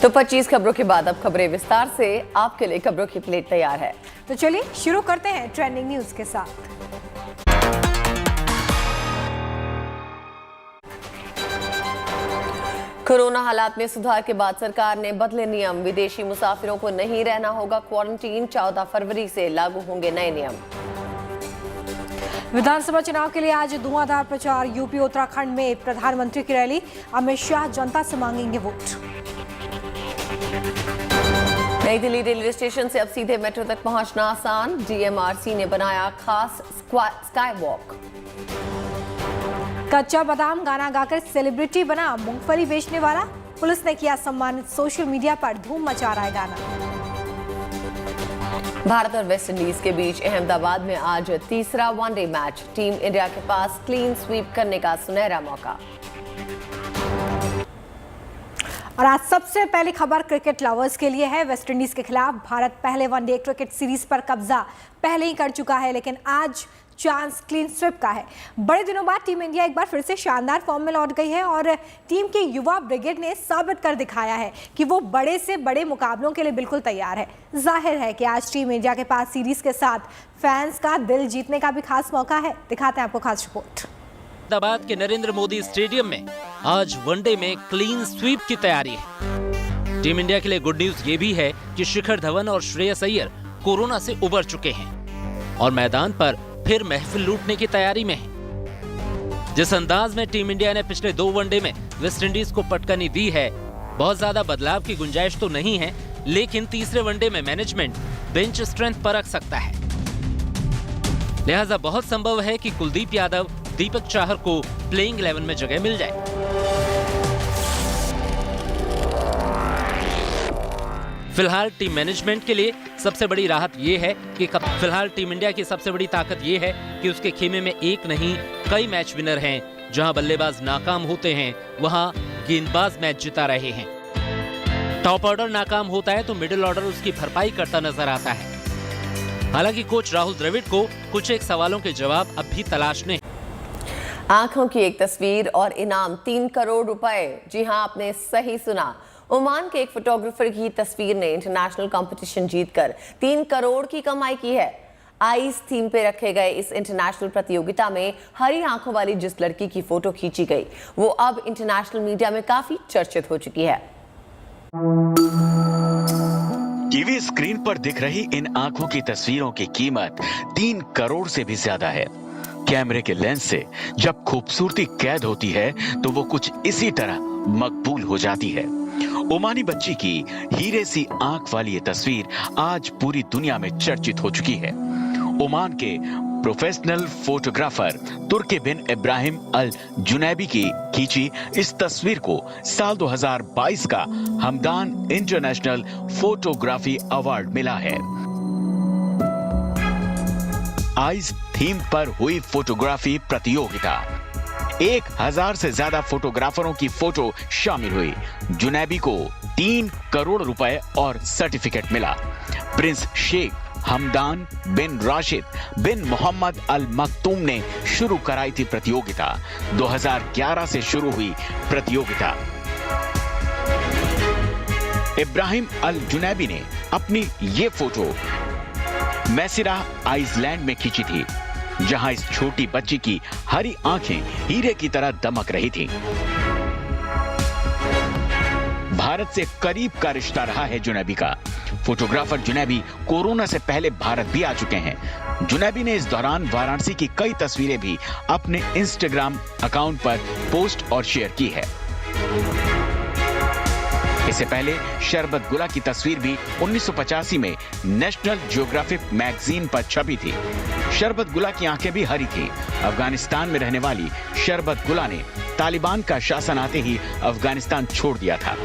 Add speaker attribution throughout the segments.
Speaker 1: तो 25 खबरों के बाद अब खबरें विस्तार से। आपके लिए खबरों की प्लेट तैयार है,
Speaker 2: तो चलिए शुरू करते हैं ट्रेंडिंग न्यूज के साथ।
Speaker 1: कोरोना हालात में सुधार के बाद सरकार ने बदले नियम। विदेशी मुसाफिरों को नहीं रहना होगा क्वारंटीन। 14 फरवरी से लागू होंगे नए नियम।
Speaker 2: विधानसभा चुनाव के लिए आज धुआंधार प्रचार। यूपी उत्तराखंड में प्रधानमंत्री की रैली। अमित शाह जनता से मांगेंगे वोट।
Speaker 1: नई दिल्ली रेलवे स्टेशन से अब सीधे मेट्रो तक पहुंचना आसान। डीएमआरसी ने बनाया खास स्काई वॉक।
Speaker 2: कच्चा बादाम गाना गाकर सेलिब्रिटी बना मूंगफली बेचने वाला। पुलिस ने किया सम्मानित। सोशल मीडिया पर धूम मचा रहा है गाना।
Speaker 1: भारत और वेस्ट इंडीज के बीच अहमदाबाद में आज तीसरा वनडे मैच। टीम इंडिया के पास क्लीन स्वीप करने का सुनहरा मौका।
Speaker 2: और आज सबसे पहली खबर क्रिकेट लवर्स के लिए है। वेस्ट इंडीज के खिलाफ भारत पहले वनडे क्रिकेट सीरीज पर कब्जा पहले ही कर चुका है, लेकिन आज चांस क्लीन स्वीप का है। बड़े दिनों बाद टीम इंडिया एक बार फिर से शानदार फॉर्म में लौट गई है और टीम की युवा ब्रिगेड ने साबित कर दिखाया है कि वो बड़े से बड़े मुकाबलों के लिए बिल्कुल तैयार है। जाहिर है कि आज टीम इंडिया के पास सीरीज के साथ फैंस का दिल जीतने का भी खास मौका है। दिखाते हैं आपको खास रिपोर्ट।
Speaker 3: अहमदाबाद के नरेंद्र मोदी स्टेडियम में आज वनडे में क्लीन स्वीप की तैयारी है। टीम इंडिया के लिए गुड न्यूज ये भी है कि शिखर धवन और श्रेयस अय्यर कोरोना से उबर चुके हैं और मैदान पर फिर महफिल लूटने की तैयारी में है। जिस अंदाज में टीम इंडिया ने पिछले 2 वनडे में वेस्ट इंडीज को पटकनी दी है, बहुत ज्यादा बदलाव की गुंजाइश तो नहीं है, लेकिन तीसरे वनडे में मैनेजमेंट बेंच स्ट्रेंथ परख सकता है। लिहाजा बहुत संभव है कि कुलदीप यादव, दीपक चाहर को प्लेइंग 11 में जगह मिल जाए। फिलहाल टीम मैनेजमेंट के लिए सबसे बड़ी राहत ये है कि फिलहाल टीम इंडिया की सबसे बड़ी ताकत ये है कि उसके खेमे में एक नहीं कई मैच विनर हैं। जहां बल्लेबाज नाकाम होते हैं, वहां गेंदबाज मैच जिता रहे हैं। टॉप ऑर्डर नाकाम होता है तो मिडिल ऑर्डर उसकी भरपाई करता नजर आता है। हालांकि कोच राहुल द्रविड़ को कुछ एक सवालों के जवाब अब भी तलाशने।
Speaker 1: आंखों की एक तस्वीर और इनाम 3 करोड़ रुपए। जी हां, आपने सही सुना। ओमान के एक फोटोग्राफर की तस्वीर ने इंटरनेशनल कंपटीशन जीतकर 3 करोड़ की कमाई की है। आइस थीम पे रखे गए इस इंटरनेशनल प्रतियोगिता में हरी आंखों वाली जिस लड़की की फोटो खींची गई, वो अब इंटरनेशनल मीडिया में काफी चर्चित हो चुकी है।
Speaker 4: टीवी स्क्रीन पर दिख रही इन आंखों की तस्वीरों की कीमत 3 करोड़ से भी ज्यादा है। कैमरे के लेंस से जब खूबसूरती कैद होती है तो वो कुछ इसी तरह मकबूल हो जाती है। ओमानी बच्ची की हीरे सी आंख वाली ये तस्वीर आज पूरी दुनिया में चर्चित हो चुकी है। ओमान के प्रोफेशनल फोटोग्राफर तुर्की बिन इब्राहिम अल जुनैबी की खींची इस तस्वीर को साल 2022 का हमदान इंटरनेशनल फोटोग्राफी अवार्ड मिला है। आइस थीम पर हुई फोटोग्राफी प्रतियोगिता 1000 से ज्यादा फोटोग्राफरों की फोटो शामिल हुई। जुनैबी को 3 करोड़ रुपए और सर्टिफिकेट मिला। प्रिंस शेख हमदान बिन राशिद बिन मोहम्मद अल मखतूम ने शुरू कराई थी प्रतियोगिता। 2011 से शुरू हुई प्रतियोगिता। इब्राहिम अल जुनैबी ने अपनी ये फोटो मैसिरा आइसलैंड में खींची थी, जहां इस छोटी बच्ची की हरी आंखें हीरे की तरह दमक रही थी। भारत से करीब का रिश्ता रहा है जुनैबी का। फोटोग्राफर जुनैबी कोरोना से पहले भारत भी आ चुके हैं। जुनैबी ने इस दौरान वाराणसी की कई तस्वीरें भी अपने इंस्टाग्राम अकाउंट पर पोस्ट और शेयर की है। इससे पहले शरबत गुला की तस्वीर भी 1985 में नेशनल ज्योग्राफिक मैगजीन पर छपी थी। शरबत गुला की आंखें भी हरी थी। अफगानिस्तान में रहने वाली शरबत गुला ने तालिबान का शासन आते ही अफगानिस्तान छोड़ दिया था।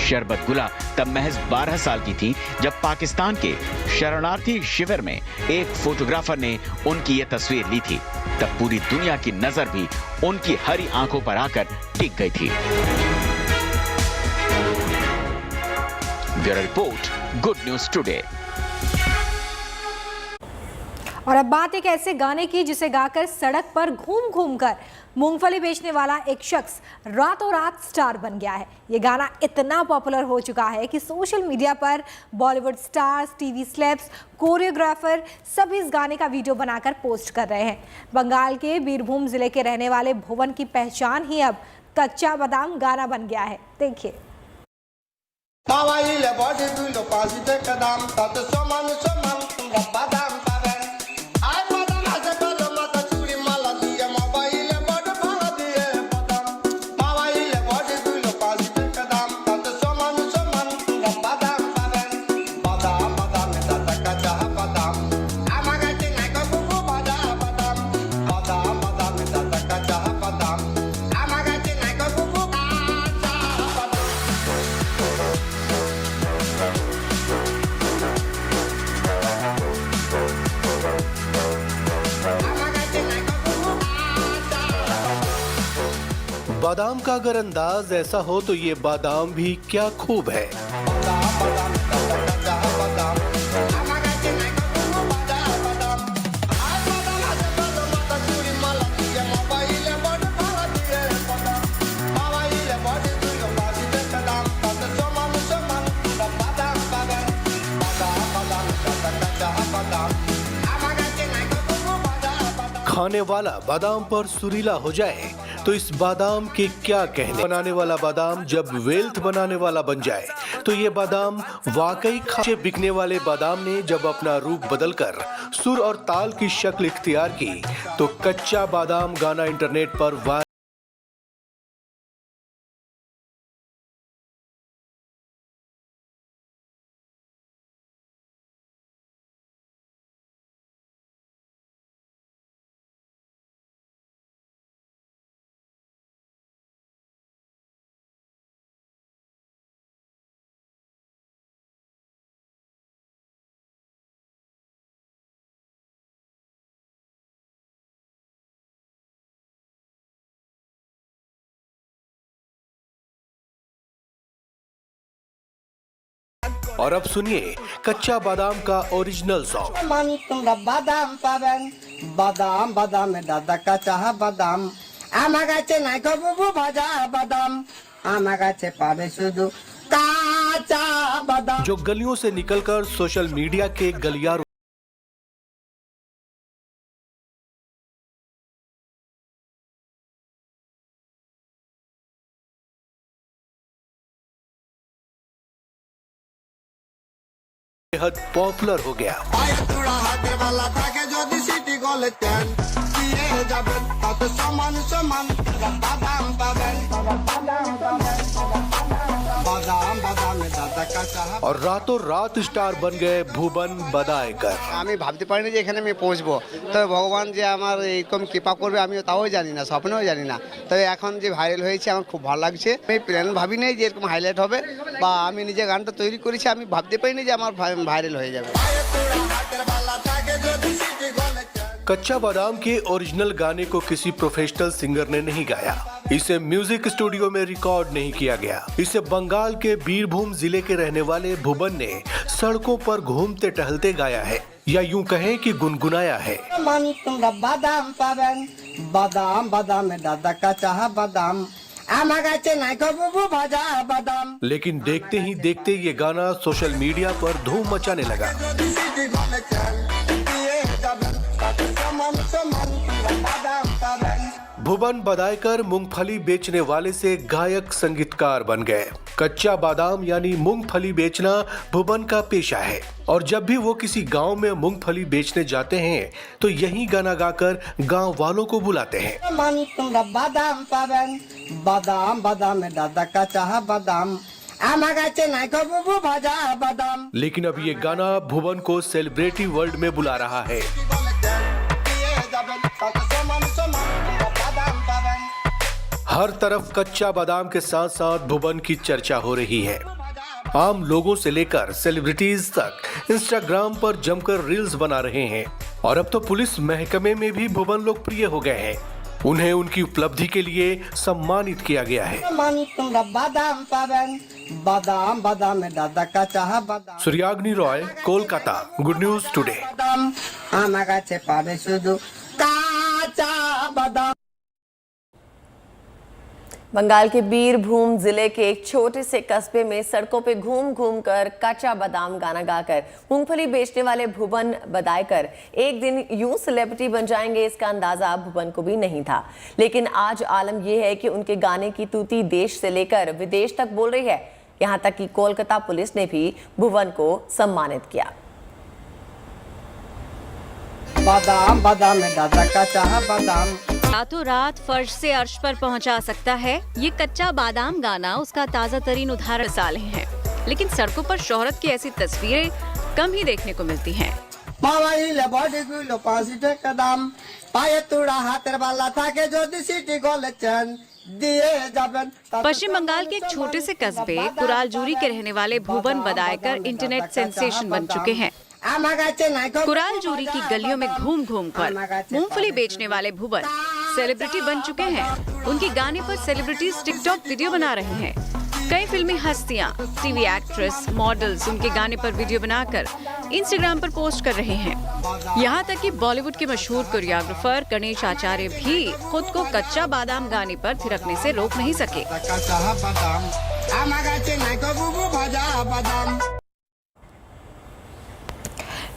Speaker 4: शरबत गुला तब महज 12 साल की थी जब पाकिस्तान के शरणार्थी शिविर में एक फोटोग्राफर ने उनकी ये तस्वीर ली थी। तब पूरी दुनिया की नजर भी उनकी हरी आंखों पर आकर टिक गई थी। Bureau report, good news today.
Speaker 2: और अब बात एक ऐसे गाने की जिसे गाकर सड़क पर घूम घूम कर मूंगफली बेचने वाला एक शख्स रातों रात स्टार बन गया है। ये गाना इतना पॉपुलर हो चुका है कि सोशल मीडिया पर Bollywood stars, TV celebs, choreographer सभी इस गाने का वीडियो बनाकर पोस्ट कर रहे हैं। बंगाल के बीरभूम जिले के रहने वाले भुवन की पहचान ही अब कच्चा बादाम गाना बन गया है। देखिए।
Speaker 5: बादाम का अगर अंदाज ऐसा हो तो ये बादाम भी क्या खूब है। खाने वाला बादाम पर सुरीला हो जाए तो इस बादाम के क्या कहने। बनाने वाला बादाम जब वेल्थ बनाने वाला बन जाए तो ये बादाम वाकई खाचे। बिकने वाले बादाम ने जब अपना रूप बदलकर सुर और ताल की शक्ल इख्तियार की तो कच्चा बादाम गाना इंटरनेट पर और अब सुनिए कच्चा बादाम का ओरिजिनल सॉन्ग।
Speaker 6: बादाम पाबेन बादाम बादाम दादा कच्चा बादाम आमा गाছে নাই কবু ভাজা বাদাম आमा गाছে पाबे শুধু কাঁচা বাদাম।
Speaker 5: जो गलियों से निकलकर सोशल मीडिया के गलियारों बेहद पॉपुलर हो गया। और रातों रात स्टार बन गए भुवन बदायकर।
Speaker 6: আমি ভাবতে পারিনি যে এখানে আমি পৌঁছবো, তবে ভগবান যে আমার এরকম কৃপা করবে আমি তাও জানি না, স্বপ্নেও জানি না। তবে এখন যে ভাইরাল হয়েছে আমার খুব ভালো লাগছে। আমি প্ল্যান ভাবি নাই যে এরকম হাইলাইট হবে বা আমি নিজে গানটা তৈরি করেছি, আমি ভাবতে পারিনি যে আমার ভাইরাল হয়ে যাবে।
Speaker 5: कच्चा बादाम के ओरिजिनल गाने को किसी प्रोफेशनल सिंगर ने नहीं गाया, इसे म्यूजिक स्टूडियो में रिकॉर्ड नहीं किया गया। इसे बंगाल के बीरभूम जिले के रहने वाले भुवन ने सड़कों पर घूमते टहलते गाया है, या यूं कहें कि गुनगुनाया है।
Speaker 6: बादाम पाबेन बादाम बादाम दादा कच्चा बादाम आमा गाছে নাই কবু ভাজা বাদাম।
Speaker 5: लेकिन देखते ही देखते ये गाना सोशल मीडिया पर धूम मचाने लगा। भुवन बदायकर मूंगफली बेचने वाले से गायक संगीतकार बन गए। कच्चा बादाम यानी मूंगफली बेचना भुवन का पेशा है, और जब भी वो किसी गांव में मूंगफली बेचने जाते हैं तो यही गाना गाकर गांव वालों को बुलाते हैं।
Speaker 6: बादाम पाबेन बादाम बादाम दादा कच्चा बादाम आमा गाছে নাই কবু ভাজা বাদাম।
Speaker 5: लेकिन अब ये गाना भुवन को सेलिब्रिटी वर्ल्ड में बुला रहा है। हर तरफ कच्चा बादाम के साथ साथ भुवन की चर्चा हो रही है। आम लोगों से लेकर सेलिब्रिटीज तक इंस्टाग्राम पर जमकर रील्स बना रहे हैं, और अब तो पुलिस महकमे में भी भुवन लोकप्रिय हो गए हैं। उन्हें उनकी उपलब्धि के लिए सम्मानित किया गया है। Suryagni Roy, Kolkata, good news today.
Speaker 1: Bengal के बीरभूम जिले के एक छोटे से कस्बे में सड़कों पे घूम घूम कर कच्चा बादाम गाना गाकर मूंगफली बेचने वाले भुवन बदायकर एक दिन यूं सेलिब्रिटी बन जाएंगे, इसका अंदाजा भुवन को भी नहीं था। लेकिन आज आलम यह है कि उनके गाने की तूती देश से लेकर विदेश तक बोल रही है। यहां तक कि कोलकाता पुलिस ने भी भुवन को सम्मानित किया।
Speaker 7: बादाम बादाम दादा का चाह बादाम
Speaker 8: रातों रात फर्श से अर्श पर पहुंचा सकता है ये कच्चा बादाम गाना उसका ताजा तरीन उदाहरण साल हैं। लेकिन सड़कों पर शोहरत की ऐसी तस्वीरें कम ही देखने को मिलती हैं। पश्चिम बंगाल के एक छोटे से कस्बे कुरालजूरी के रहने वाले भुवन बदायकर इंटरनेट सेंसेशन बन चुके हैं। कुरालजूरी की गलियों में घूम घूम कर मूंगफली बेचने वाले भुवन सेलिब्रिटी बन चुके हैं। उनके गाने पर सेलिब्रिटीज टिकटॉक वीडियो बना रहे हैं। कई फिल्मी हस्तियां, टीवी एक्ट्रेस, मॉडल्स उनके गाने पर वीडियो बनाकर इंस्टाग्राम पर पोस्ट कर रहे हैं। यहाँ तक कि बॉलीवुड के मशहूर कोरियोग्राफर गणेश आचार्य भी खुद को कच्चा बादाम गाने पर थिरकने से रोक नहीं सके।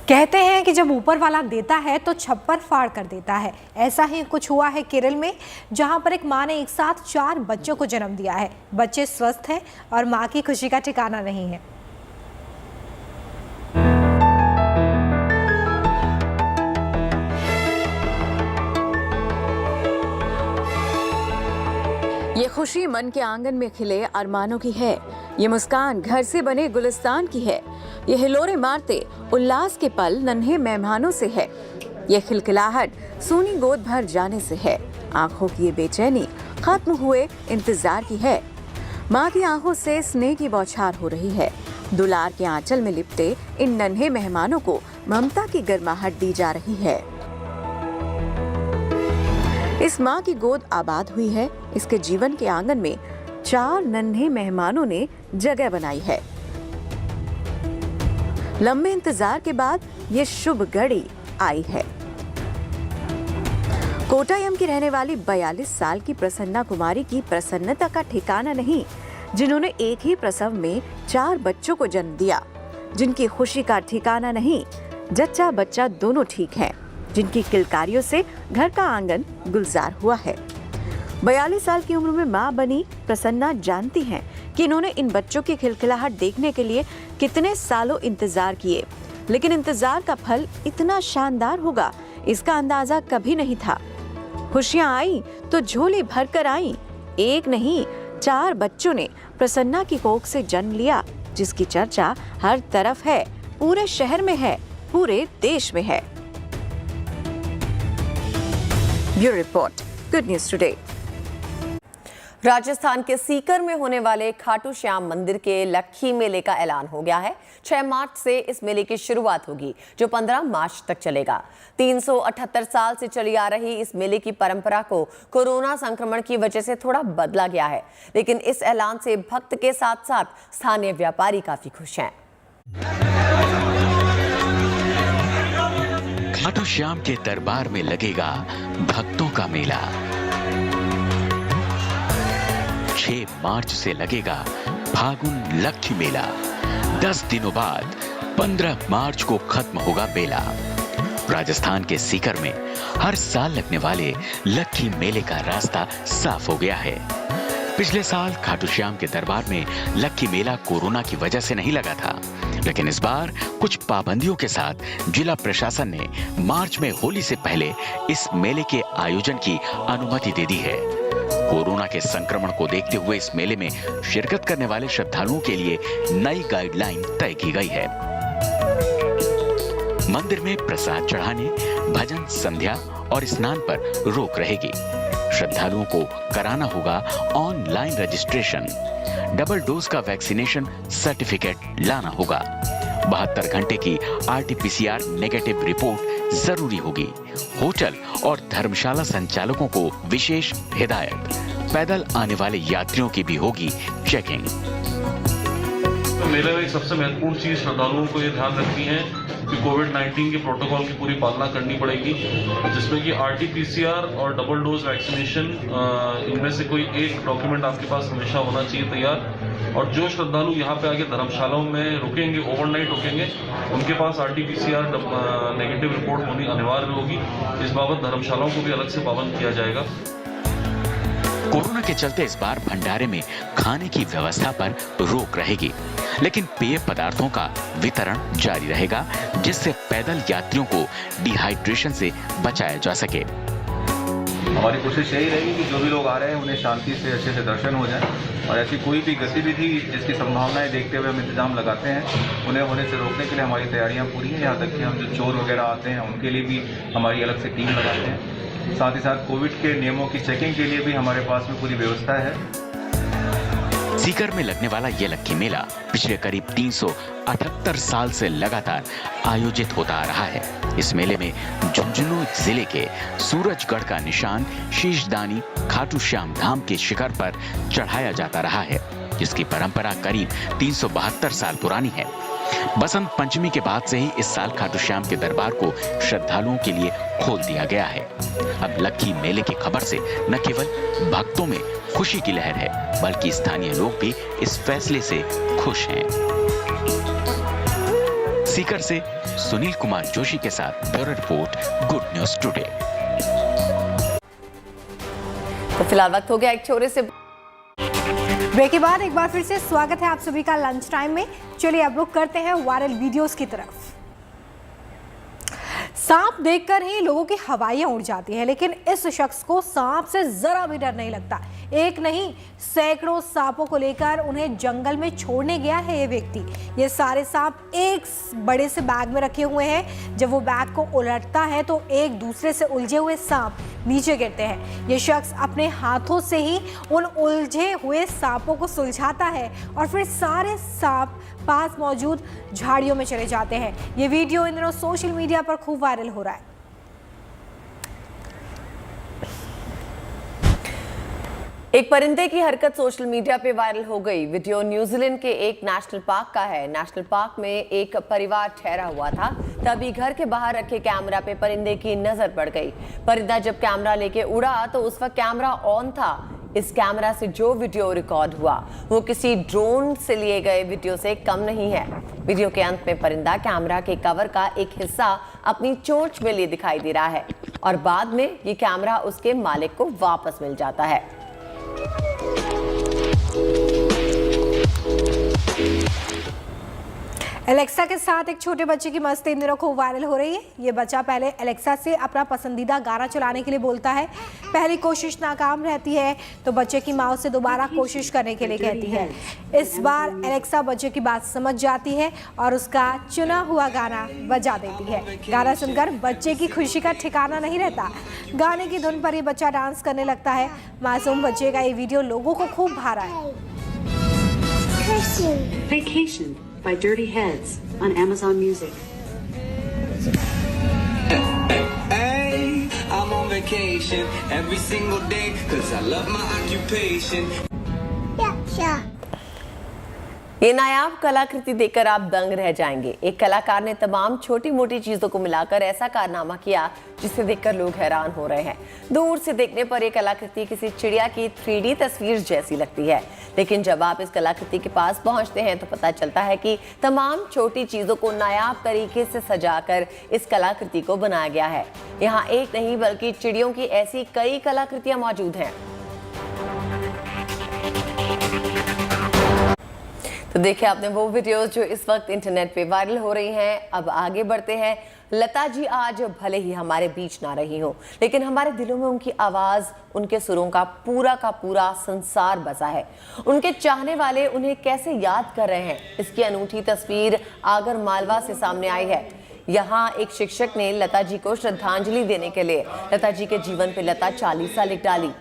Speaker 2: कहते हैं कि जब ऊपर वाला देता है तो छप्पर फाड़ कर देता है। ऐसा ही कुछ हुआ है केरल में, जहां पर एक मां ने एक साथ 4 बच्चों को जन्म दिया है। बच्चे स्वस्थ हैं और मां की खुशी का ठिकाना नहीं है।
Speaker 8: ये खुशी मन के आंगन में खिले अरमानों की है। ये मुस्कान घर से बने गुलिस्तान की है। ये हिलोरे मारते उल्लास के पल नन्हे मेहमानों से है। ये खिलखिलाहट सूनी गोद भर जाने से है। आंखों की ये बेचैनी खत्म हुए इंतजार की है। माँ की आंखों से स्नेह की बौछार हो रही है। दुलार के आंचल में लिपटे इन नन्हे मेहमानों को ममता की गर्माहट दी जा रही है। इस माँ की गोद आबाद हुई है। इसके जीवन के आंगन में 4 नन्हे मेहमानों ने जगह बनाई है। लंबे इंतजार के बाद ये शुभ घड़ी आई है। कोटायम की रहने वाली 42 साल की प्रसन्ना कुमारी की प्रसन्नता का ठिकाना नहीं, जिन्होंने एक ही प्रसव में 4 बच्चों को जन्म दिया। जिनकी खुशी का ठिकाना नहीं, जच्चा बच्चा दोनों ठीक हैं। जिनकी किलकारियों से घर का आंगन गुलजार हुआ है। 42 साल की उम्र में मां बनी प्रसन्ना जानती हैं कि इन्होंने इन बच्चों की खिलखिलाहट देखने के लिए कितने सालों इंतजार किए, लेकिन इंतजार का फल इतना शानदार होगा इसका अंदाजा कभी नहीं था। खुशियां आई तो झोली भर कर आई। एक नहीं 4 बच्चों ने प्रसन्ना की कोख से जन्म लिया, जिसकी चर्चा हर तरफ है, पूरे शहर में है, पूरे देश में है। Bureau report, good news today.
Speaker 1: Rajasthan के सीकर में होने वाले खाटू श्याम मंदिर के लक्खी मेले का ऐलान हो गया है। 6 मार्च से इस मेले की शुरुआत होगी, जो 15 मार्च तक चलेगा। 378 साल से चली आ रही इस मेले की परंपरा को कोरोना संक्रमण की वजह से थोड़ा बदला गया है, लेकिन इस ऐलान से भक्त के साथ साथ स्थानीय व्यापारी काफी खुश हैं।
Speaker 4: खाटू श्याम के दरबार में लगेगा भक्तों का मेला। 6 मार्च से लगेगा फागुन लक्खी मेला। 10 दिनों बाद 15 मार्च को खत्म होगा मेला। राजस्थान के सीकर में हर साल लगने वाले लक्खी मेले का रास्ता साफ हो गया है। पिछले साल खाटू श्याम के दरबार में लक्खी मेला कोरोना की वजह से नहीं लगा था, लेकिन इस बार कुछ पाबंदियों के साथ जिला प्रशासन ने मार्च में होली से पहले इस मेले के आयोजन की अनुमति दे दी है। कोरोना के संक्रमण को देखते हुए इस मेले में शिरकत करने वाले श्रद्धालुओं के लिए नई गाइडलाइन तय की गई है। मंदिर में प्रसाद चढ़ाने, भजन, संध्या और स्नान पर रोक रहेगी। श्रद्धालुओं को कराना होगा ऑनलाइन रजिस्ट्रेशन। डबल डोज का वैक्सीनेशन सर्टिफिकेट लाना होगा। 72 घंटे की RT-PCR नेगेटिव रिपोर्ट जरूरी होगी। होटल और धर्मशाला संचालकों को विशेष हिदायत, पैदल आने वाले यात्रियों की भी होगी चेकिंग।
Speaker 9: मेले में एक सबसे महत्वपूर्ण चीज श्रद्धालुओं को ये ध्यान रखनी है कि कोविड-19 के प्रोटोकॉल की पूरी पालना करनी पड़ेगी, जिसमें कि RT-PCR और डबल डोज वैक्सीनेशन, इनमें से कोई एक डॉक्यूमेंट आपके पास हमेशा होना चाहिए तैयार। और जो श्रद्धालु यहाँ पे आके धर्मशालाओं में रुकेंगे, ओवरनाइट रुकेंगे, उनके पास RT-PCR नेगेटिव रिपोर्ट होनी अनिवार्य होगी। इस बाबत धर्मशालाओं को भी अलग से पाबंद किया जाएगा।
Speaker 4: कोरोना के चलते इस बार भंडारे में खाने की व्यवस्था पर रोक रहेगी, लेकिन पेय पदार्थों का वितरण जारी रहेगा, जिससे पैदल यात्रियों को डिहाइड्रेशन से बचाया जा सके।
Speaker 10: हमारी कोशिश यही रहेगी कि जो भी लोग आ रहे हैं उन्हें शांति से अच्छे से दर्शन हो जाए, और ऐसी कोई भी गतिविधि जिसकी संभावनाएं देखते हुए हम इंतजाम लगाते हैं उन्हें होने से रोकने के लिए हमारी तैयारियां पूरी हैं। यहाँ तक कि हम जो चोर वगैरह आते हैं उनके लिए भी हमारी अलग से टीम लगाते हैं। साथ ही साथ कोविड के नियमों की चेकिंग के लिए भी हमारे पास में पूरी व्यवस्था है।
Speaker 4: सीकर में लगने वाला ये लक्की मेला पिछले करीब 378 साल से लगातार आयोजित होता आ रहा है। इस मेले में झुंझुनू जिले के सूरजगढ़ का निशान शीशदानी खाटू श्याम धाम के शिखर पर चढ़ाया जाता रहा है, जिसकी परंपरा करीब 372 साल पुरानी है। बसंत पंचमी के बाद से ही इस साल खाटू श्याम के दरबार को श्रद्धालुओं के लिए खोल दिया गया है। अब लक्की मेले की खबर से न केवल भक्तों में खुशी की लहर है, बल्कि स्थानीय लोग भी इस फैसले से खुश हैं। सीकर से सुनील कुमार जोशी के साथ bureau report, good news today.
Speaker 1: तो फिलहाल वक्त हो गया एक छोटे से
Speaker 2: ब्रेक के बाद एक बार फिर से स्वागत है आप सभी का लंच टाइम में। चलिए अब रुक करते हैं वायरल वीडियोस की तरफ। सांप देखकर ही लोगों की हवाइयां उड़ जाती हैं, लेकिन इस शख्स को सांप से जरा भी डर नहीं लगता। एक नहीं सैकड़ों सांपों को लेकर उन्हें जंगल में छोड़ने गया है ये व्यक्ति। ये सारे सांप एक बड़े से बैग में रखे हुए हैं। जब वो बैग को उलटता है तो एक दूसरे से उलझे हुए सांप नीचे गिरते हैं। ये शख्स अपने हाथों से ही उन उलझे हुए सांपों को सुलझाता है और फिर सारे सांप पास मौजूद झाड़ियों में चले जाते हैं। ये वीडियो इन दिनों सोशल मीडिया पर खूब वायरल हो रहा है।
Speaker 1: एक परिंदे की हरकत सोशल मीडिया पे वायरल हो गई। वीडियो न्यूजीलैंड के एक नेशनल पार्क का है। नेशनल पार्क में एक परिवार ठहरा हुआ था, तभी घर के बाहर रखे कैमरा पे परिंदे की नजर पड़ गई। परिंदा जब कैमरा लेके उड़ा तो उस वक्त कैमरा ऑन था। इस कैमरा से जो वीडियो रिकॉर्ड हुआ वो किसी ड्रोन से लिए गए वीडियो से कम नहीं है। वीडियो के अंत में परिंदा कैमरा के कवर का एक हिस्सा अपनी चोंच में लिए दिखाई दे रहा है और बाद में ये कैमरा उसके मालिक को वापस मिल जाता है।
Speaker 2: एलेक्सा के साथ एक छोटे बच्चे की मस्ती इन दिनों खूब वायरल हो रही है। ये बच्चा पहले एलेक्सा से अपना पसंदीदा गाना चलाने के लिए बोलता है। पहली कोशिश नाकाम रहती है तो बच्चे की माँ उसे दोबारा कोशिश करने के लिए कहती है। इस बार एलेक्सा बच्चे की बात समझ जाती है और उसका चुना हुआ गाना बजा देती है। गाना सुनकर बच्चे की खुशी का ठिकाना नहीं रहता। गाने की धुन पर ये बच्चा डांस करने लगता है। मासूम बच्चे का ये वीडियो लोगों को खूब भा रहा है।
Speaker 11: Vacation by Dirty Heads on Amazon Music.
Speaker 12: Hey, I'm on vacation every single day 'cause I love my occupation.
Speaker 2: Yeah.
Speaker 1: ये नायाब कलाकृति देखकर आप दंग रह जाएंगे। एक कलाकार ने तमाम छोटी मोटी चीजों को मिलाकर ऐसा कारनामा किया जिसे देखकर लोग हैरान हो रहे हैं। दूर से देखने पर ये कलाकृति किसी चिड़िया की 3D तस्वीर जैसी लगती है, लेकिन जब आप इस कलाकृति के पास पहुंचते हैं तो पता चलता है कि तमाम छोटी चीजों को नायाब तरीके से सजाकर इस कलाकृति को बनाया गया है। यहाँ एक नहीं बल्कि चिड़ियों की ऐसी कई कलाकृतियां मौजूद हैं। तो देखिए आपने वो वीडियोस जो इस वक्त इंटरनेट पे वायरल हो रही हैं। अब आगे बढ़ते हैं। लता जी आज भले ही हमारे बीच ना रही हो, लेकिन हमारे दिलों में उनकी आवाज़, उनके सुरों का पूरा संसार बसा है। उनके चाहने वाले उन्हें कैसे याद कर रहे हैं, इसकी अनूठी तस्वीर आगर मालवा से सामने आई है। यहाँ एक शिक्षक ने लता जी को श्रद्धांजलि देने के लिए लता जी के जीवन पे लता चालीसा लिख डाली।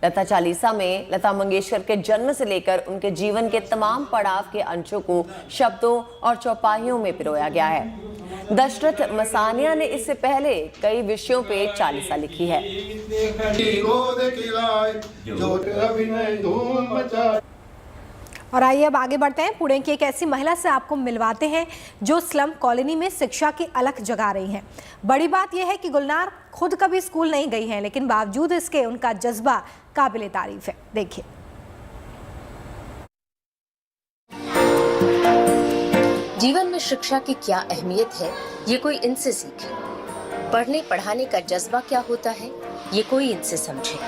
Speaker 1: लता चालीसा में लता मंगेशकर के जन्म से लेकर उनके जीवन के तमाम पड़ाव के अंशों को शब्दों और चौपाइयों में पिरोया गया है। दशरथ मसानिया ने इससे पहले कई विषयों पे चालीसा लिखी है।
Speaker 2: और आइए अब आगे बढ़ते हैं। पुणे की एक ऐसी महिला से आपको मिलवाते हैं जो स्लम कॉलोनी में शिक्षा की अलख जगा रही हैं। बड़ी बात यह है कि गुलनार खुद कभी स्कूल नहीं गई हैं, लेकिन बावजूद इसके उनका जज्बा काबिले तारीफ है। देखिए।
Speaker 13: जीवन में शिक्षा की क्या अहमियत है, ये कोई इनसे सीखे। पढ़ने पढ़ाने का जज्बा क्या होता है, ये कोई इनसे समझे।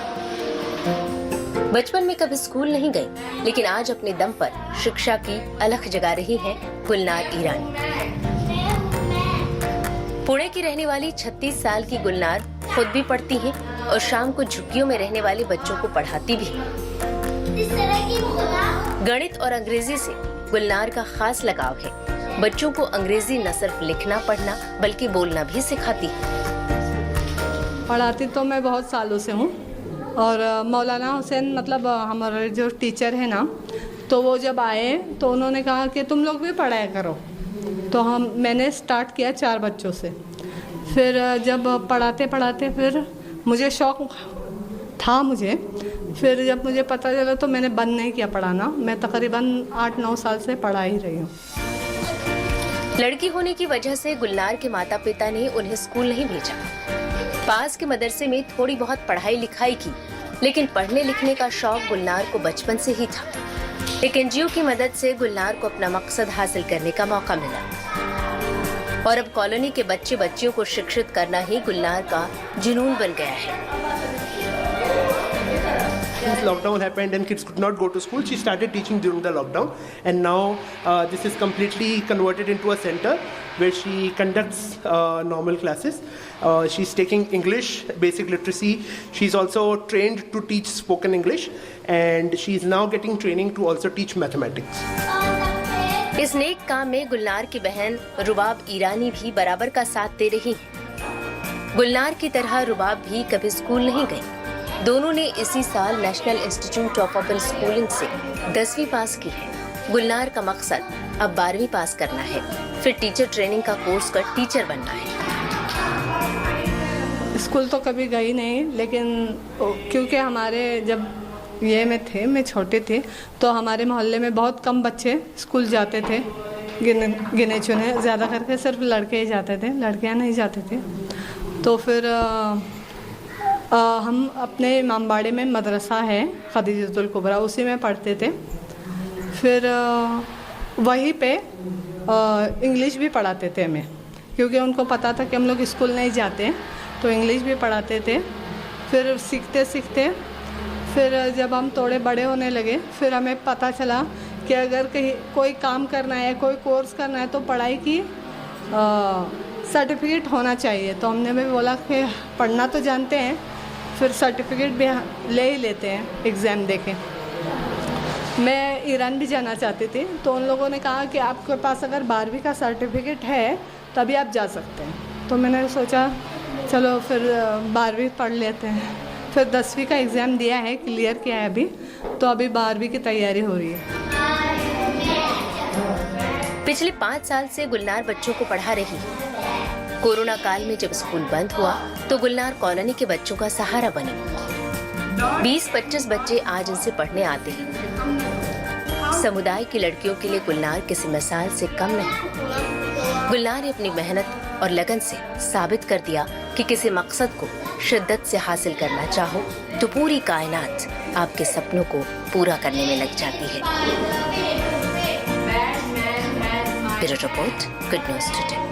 Speaker 13: बचपन में कभी स्कूल नहीं गई, लेकिन आज अपने दम पर शिक्षा की अलख जगा रही हैं गुलनार ईरानी। पुणे की रहने वाली 36 साल की गुलनार खुद भी पढ़ती हैं और शाम को झुग्गियों में रहने वाले बच्चों को पढ़ाती भी हैं। गणित और अंग्रेजी से गुलनार का खास लगाव है। बच्चों को अंग्रेजी न सिर्फ लिखना पढ़ना बल्कि बोलना भी सिखाती है।
Speaker 14: पढ़ाती तो मैं बहुत सालों से हूँ और मौलाना हुसैन मतलब हमारे जो टीचर है ना, तो वो जब आए तो उन्होंने कहा कि तुम लोग भी पढ़ाया करो। तो मैंने स्टार्ट किया 4 बच्चों से। फिर जब पढ़ाते पढ़ाते फिर मुझे शौक़ था फिर जब मुझे पता चला तो मैंने बंद नहीं किया पढ़ाना। मैं तकरीबन 8-9 साल से पढ़ा ही रही हूँ।
Speaker 13: लड़की होने की वजह से गुलनार के माता पिता ने उन्हें स्कूल नहीं भेजा। पास के मदरसे में थोड़ी बहुत पढ़ाई लिखाई की, लेकिन पढ़ने लिखने का शौक गुलनार को बचपन से ही था। एक एनजीओ की मदद से गुलनार को अपना मकसद हासिल करने का मौका मिला और अब कॉलोनी के बच्चे बच्चियों को शिक्षित करना ही गुलनार का जुनून बन गया है।
Speaker 15: Since lockdown happened and kids could not go to school, she started teaching during the lockdown, and now this is completely converted into a center where she conducts normal classes. She's taking English, basic literacy. She's also trained to teach spoken English, and she's now getting training to also teach mathematics.
Speaker 13: इस नेक काम में गुलनार की बहन रुबाब ईरानी भी बराबर का साथ दे रही है। गुलनार की तरह रुबाब भी कभी स्कूल नहीं गई। दोनों ने इसी साल national institute of open schooling से 10वीं पास की है। गुलनार का मकसद अब 12वीं पास करना है, फिर टीचर ट्रेनिंग का कोर्स कर टीचर बनना है।
Speaker 14: स्कूल तो कभी गई नहीं, लेकिन क्योंकि हमारे जब मैं छोटे थे तो हमारे मोहल्ले में बहुत कम बच्चे स्कूल जाते थे। गिने चुने, ज़्यादा करके सिर्फ लड़के ही जाते थे, लड़कियां नहीं जाते थे। तो फिर हम अपने इमामबाड़े में मदरसा है खदीजतुल कुबरा, उसी में पढ़ते थे। फिर वहीं पे इंग्लिश भी पढ़ाते थे हमें, क्योंकि उनको पता था कि हम लोग स्कूल नहीं जाते, तो इंग्लिश भी पढ़ाते थे। फिर सीखते सीखते फिर जब हम थोड़े बड़े होने लगे, फिर हमें पता चला कि अगर कहीं कोई काम करना है, कोई कोर्स करना है, तो पढ़ाई की सर्टिफिकेट होना चाहिए। तो हमने भी बोला कि पढ़ना तो जानते हैं, फिर सर्टिफिकेट भी ले ही लेते हैं एग्ज़ाम देके। मैं ईरान भी जाना चाहती थी, तो उन लोगों ने कहा कि आपके पास अगर 12वीं का सर्टिफिकेट है तभी आप जा सकते हैं। तो मैंने सोचा चलो फिर 12वीं पढ़ लेते हैं। फिर 10वीं का एग्ज़ाम दिया है, क्लियर किया है अभी, तो अभी 12वीं की तैयारी हो रही है।
Speaker 13: पिछले 5 साल से गुलनार बच्चों को पढ़ा रही है। कोरोना काल में जब स्कूल बंद हुआ तो गुलनार कॉलोनी के बच्चों का सहारा बनी। 20-25 बच्चे आज इनसे पढ़ने आते हैं। समुदाय की लड़कियों के लिए गुलनार किसी मिसाल से कम नहीं। गुलनार ने अपनी मेहनत और लगन से साबित कर दिया कि किसी मकसद को शिद्दत से हासिल करना चाहो तो पूरी कायनात आपके सपनों को पूरा करने में लग जाती है। Bureau report, good news today.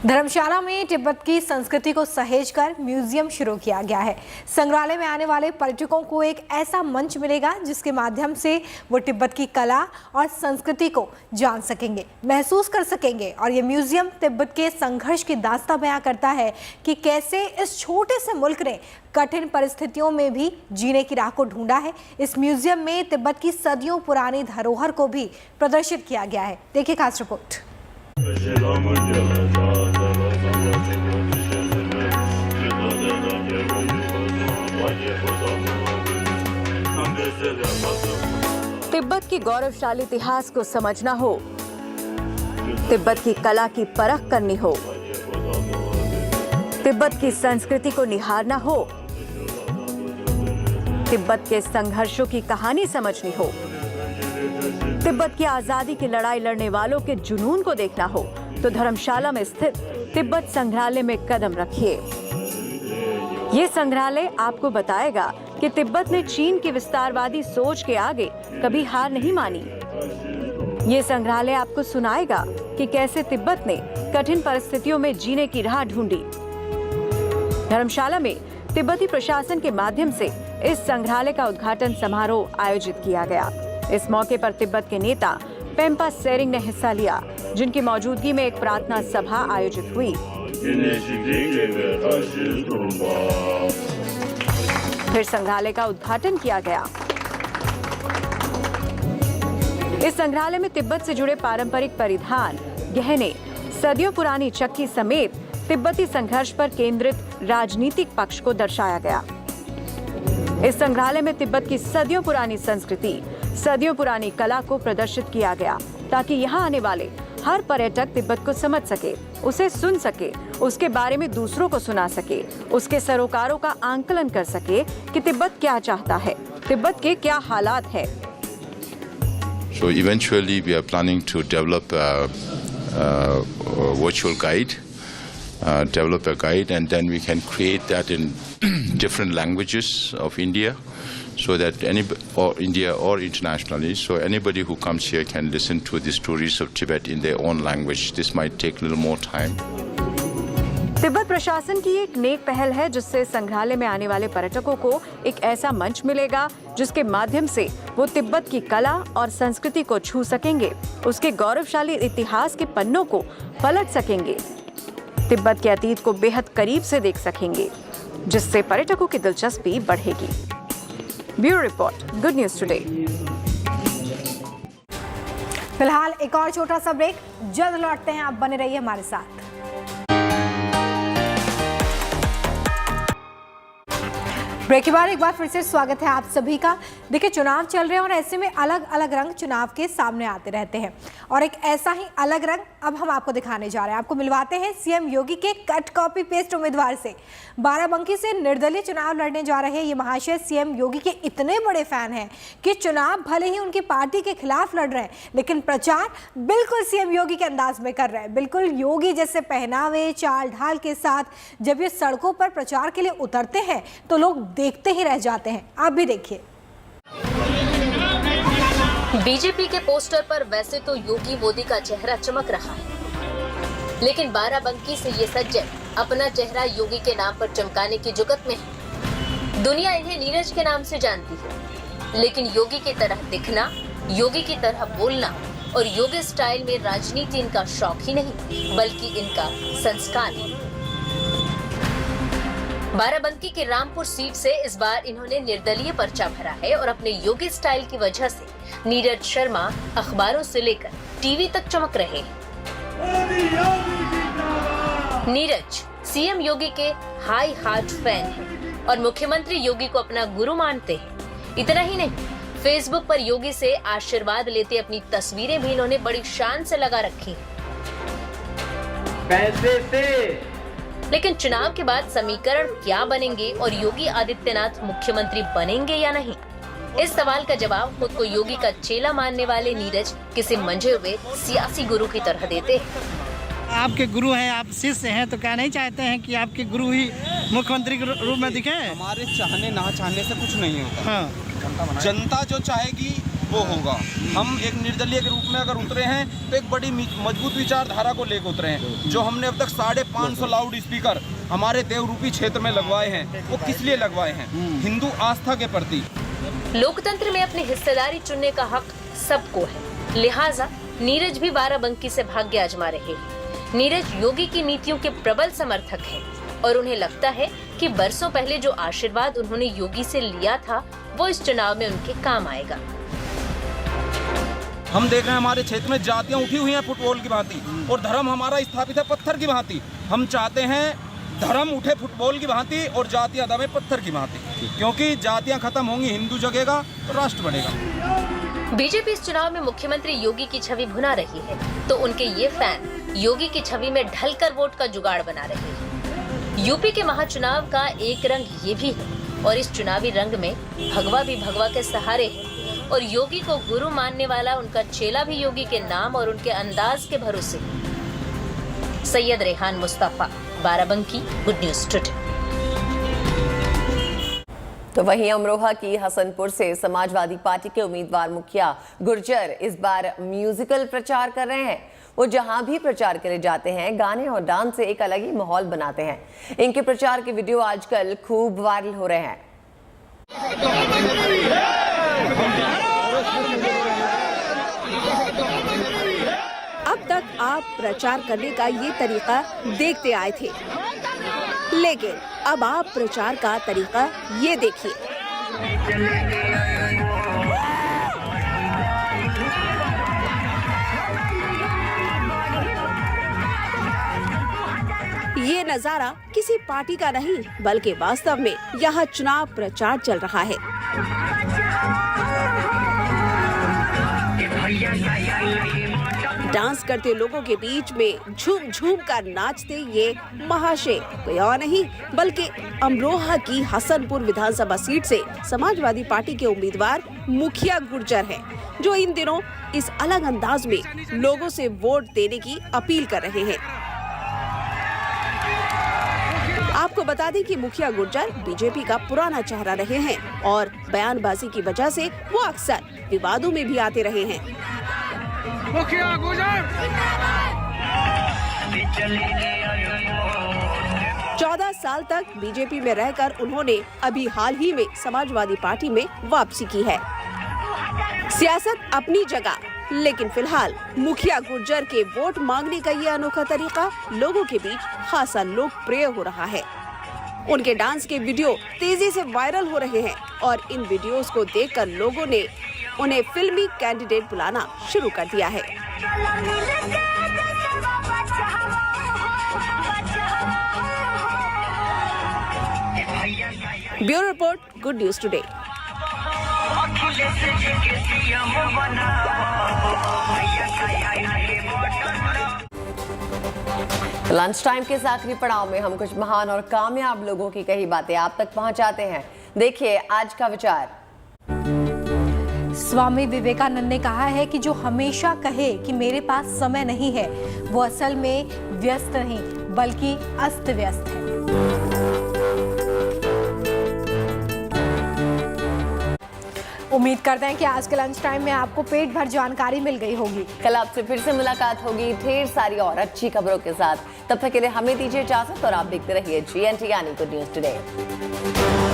Speaker 2: Dharamshala में तिब्बत की संस्कृति को सहेजकर म्यूजियम शुरू किया गया है। संग्रहालय में आने वाले पर्यटकों को एक ऐसा मंच मिलेगा जिसके माध्यम से वो तिब्बत की कला और संस्कृति को जान सकेंगे, महसूस कर सकेंगे। और ये म्यूजियम तिब्बत के संघर्ष की दास्तां बयां करता है कि कैसे इस छोटे से मुल्क ने कठिन परिस्थितियों में भी जीने की राह को ढूंढा है। इस म्यूजियम में तिब्बत की सदियों पुरानी धरोहर को भी प्रदर्शित किया गया है। देखिए खास रिपोर्ट।
Speaker 8: तिब्बत की गौरवशाली इतिहास को समझना हो तिब्बत की कला की परख करनी हो, तिब्बत की संस्कृति को निहारना हो, तिब्बत के संघर्षों की कहानी समझनी हो, तिब्बत की आजादी की लड़ाई लड़ने वालों के जुनून को देखना हो, तो धर्मशाला में स्थित तिब्बत संग्रहालय में कदम रखिए। ये संग्रहालय आपको बताएगा कि तिब्बत ने चीन की विस्तारवादी सोच के आगे कभी हार नहीं मानी। ये संग्रहालय आपको सुनाएगा कि कैसे तिब्बत ने कठिन परिस्थितियों में जीने की राह ढूंढी। धर्मशाला में तिब्बती प्रशासन के माध्यम से इस संग्रहालय का उद्घाटन समारोह आयोजित किया गया। इस मौके पर तिब्बत के नेता पेम्पा सेरिंग ने हिस्सा लिया, जिनकी मौजूदगी में एक प्रार्थना सभा आयोजित हुई। फिर संग्रहालय का उद्घाटन किया गया। इस संग्रहालय में तिब्बत से जुड़े पारंपरिक परिधान, गहने, सदियों पुरानी चक्की समेत तिब्बती संघर्ष पर केंद्रित राजनीतिक पक्ष को दर्शाया गया। इस संग्रहालय में तिब्बत की सदियों पुरानी संस्कृति, सदियों पुरानी कला को प्रदर्शित किया गया, ताकि यहाँ आने वाले हर पर्यटक तिब्बत को समझ सके, उसे सुन सके, उसके बारे में दूसरों को सुना सके, उसके सरोकारों का आंकलन कर सके कि तिब्बत क्या चाहता है, तिब्बत के क्या हालात है।
Speaker 16: So eventually we are planning to develop a virtual guide, develop a guide, and then we can create that in different languages of India, so that India or internationally, so anybody who comes here can listen to the stories of Tibet in their own language. This might take a little more time.
Speaker 8: Tibet प्रशासन की एक नेक पहल है, जिससे संग्रहालय में आने वाले पर्यटकों को एक ऐसा मंच मिलेगा जिसके माध्यम से वो तिब्बत की कला और संस्कृति को छू सकेंगे, उसके गौरवशाली इतिहास के पन्नों को पलट सकेंगे, तिब्बत के अतीत को बेहद करीब से देख सकेंगे, जिससे पर्यटकों की दिलचस्पी बढ़ेगी। Bureau report, good news today.
Speaker 2: फिलहाल एक और छोटा सा ब्रेक, जल्द लौटते हैं, आप बने रहिए हमारे साथ। ब्रेक के बाद एक बार फिर से स्वागत है आप सभी का। देखिए, चुनाव चल रहे हैं और ऐसे में अलग अलग रंग चुनाव के सामने आते रहते हैं, और एक ऐसा ही अलग रंग अब हम आपको दिखाने जा रहे हैं। आपको मिलवाते हैं सीएम योगी के कट कॉपी पेस्ट उम्मीदवार से। बाराबंकी से निर्दलीय चुनाव लड़ने जा रहे ये महाशय सीएम योगी के इतने बड़े फैन हैं कि चुनाव भले ही उनकी पार्टी के खिलाफ लड़ रहे हैं, लेकिन प्रचार बिल्कुल सीएम योगी के अंदाज में कर रहे हैं, बिल्कुल योगी जैसे पहनावे चाल ढाल के साथ। जब ये सड़कों पर प्रचार के लिए उतरते हैं तो लोग देखते ही रह जाते हैं। आप भी देखिए।
Speaker 13: बीजेपी के पोस्टर पर वैसे तो योगी मोदी का चेहरा चमक रहा है, लेकिन बाराबंकी से ये सज्जन अपना चेहरा योगी के नाम पर चमकाने की जुगत में है। दुनिया इन्हें नीरज के नाम से जानती है, लेकिन योगी की तरह दिखना, योगी की तरह बोलना और योगी स्टाइल में राजनीति इनका शौक ही नहीं, बल्कि इनका संस्कार है। बाराबंकी की रामपुर सीट से इस बार इन्होंने निर्दलीय पर्चा भरा है और अपने योगी स्टाइल की वजह से नीरज शर्मा अखबारों से लेकर टीवी तक चमक रहे हैं। नीरज सीएम योगी के हाई हार्ट फैन हैं और मुख्यमंत्री योगी को अपना गुरु मानते हैं। इतना ही नहीं, फेसबुक पर योगी से आशीर्वाद लेते अपनी तस्वीरें भी इन्होंने बड़ी शान से लगा रखी हैं।
Speaker 7: पैसे से
Speaker 13: लेकिन चुनाव के बाद समीकरण क्या बनेंगे और योगी आदित्यनाथ मुख्यमंत्री बनेंगे या नहीं, इस सवाल का जवाब खुद को योगी का चेला मानने वाले नीरज किसी मंझे हुए सियासी गुरु की तरह देते हैं।
Speaker 17: आपके गुरु हैं, आप शिष्य हैं, तो क्या नहीं चाहते हैं कि आपके गुरु ही मुख्यमंत्री के रूप में दिखे?
Speaker 18: हमारे चाहने ना चाहने से कुछ नहीं होता।
Speaker 17: हाँ।
Speaker 18: जनता जो चाहेगी वो होगा। हम एक निर्दलीय के रूप में अगर उतरे हैं तो एक बड़ी मजबूत विचारधारा को लेकर उतरे हैं। जो हमने अब तक 550 लाउड स्पीकर हमारे देवरूपी क्षेत्र में लगवाए हैं, वो किस लिए लगवाए हैं? हिंदू आस्था के प्रति।
Speaker 13: लोकतंत्र में अपनी हिस्सेदारी चुनने का हक सबको है, लिहाजा नीरज भी बाराबंकी से भाग्य आजमा रहे हैं। नीरज योगी की नीतियों के प्रबल समर्थक हैं और उन्हें लगता है कि बरसों पहले जो आशीर्वाद उन्होंने योगी से लिया था वो इस चुनाव में उनके काम आएगा।
Speaker 18: हम देख रहे हैं हमारे क्षेत्र में जातियां उठी हुई हैं फुटबॉल की भांति, और धर्म हमारा स्थापित है पत्थर की भांति। हम चाहते हैं धर्म उठे फुटबॉल की भांति और जातियां दबे पत्थर की भांति, क्योंकि जातियां खत्म होंगी, हिंदू जगेगा तो राष्ट्र बनेगा।
Speaker 13: बीजेपी इस चुनाव में मुख्यमंत्री योगी की छवि भुना रही है, तो उनके ये फैन योगी की छवि में ढलकर वोट का जुगाड़ बना रहे हैं। यूपी के महाचुनाव का एक रंग ये भी है और इस चुनावी रंग में भगवा भी भगवा के सहारे है और योगी को गुरु मानने वाला उनका चेला भी योगी के नाम और उनके अंदाज के भरोसे। Syed Rehan Mustafa, Barabanki, good news today.
Speaker 1: तो वहीं अमरोहा की हसनपुर से समाजवादी पार्टी के उम्मीदवार मुखिया गुर्जर इस बार म्यूजिकल प्रचार कर रहे हैं। वो जहां भी प्रचार करे जाते हैं, गाने और डांस से एक अलग ही माहौल बनाते हैं। इनके प्रचार के वीडियो आजकल खूब वायरल हो रहे हैं।
Speaker 8: अब तक आप प्रचार करने का ये तरीका देखते आए थे, लेकिन अब आप प्रचार का तरीका ये देखिए। ये नजारा किसी पार्टी का नहीं, बल्कि वास्तव में यहाँ चुनाव प्रचार चल रहा है। डांस करते लोगों के बीच में झूम झूम कर नाचते ये महाशय कोई और नहीं बल्कि अमरोहा की हसनपुर विधानसभा सीट से समाजवादी पार्टी के उम्मीदवार मुखिया गुर्जर हैं, जो इन दिनों इस अलग अंदाज में लोगों से वोट देने की अपील कर रहे हैं। आपको बता दें कि मुखिया गुर्जर बीजेपी का पुराना चेहरा रहे हैं और बयानबाजी की वजह से वो अक्सर विवादों में भी आते रहे हैं।
Speaker 12: मुखिया गुर्जर
Speaker 8: 14 साल तक बीजेपी में रहकर उन्होंने अभी हाल ही में समाजवादी पार्टी में वापसी की है। सियासत अपनी जगह, लेकिन फिलहाल मुखिया गुर्जर के वोट मांगने का ये अनोखा तरीका लोगों के बीच खासा लोकप्रिय हो रहा है। उनके डांस के वीडियो तेजी से वायरल हो रहे हैं और इन वीडियोस को देखकर लोगों ने उन्हें फिल्मी कैंडिडेट बुलाना शुरू कर दिया है। Bureau report, good news today.
Speaker 1: Lunch time के इस आखिरी पड़ाव में हम कुछ महान और कामयाब लोगों की कही बातें आप तक पहुंचाते हैं। देखिए आज का विचार।
Speaker 2: स्वामी विवेकानंद ने कहा है कि जो हमेशा कहे कि मेरे पास समय नहीं है, वो असल में व्यस्त नहीं बल्कि अस्त व्यस्त है। उम्मीद करते हैं कि आज के लंच टाइम में आपको पेट भर जानकारी मिल गई होगी।
Speaker 1: कल आपसे फिर से मुलाकात होगी ढेर सारी और अच्छी खबरों के साथ। तब तक के लिए हमें दीजिए इजाजत और आप देखते रहिए GNT यानी गुड न्यूज टुडे।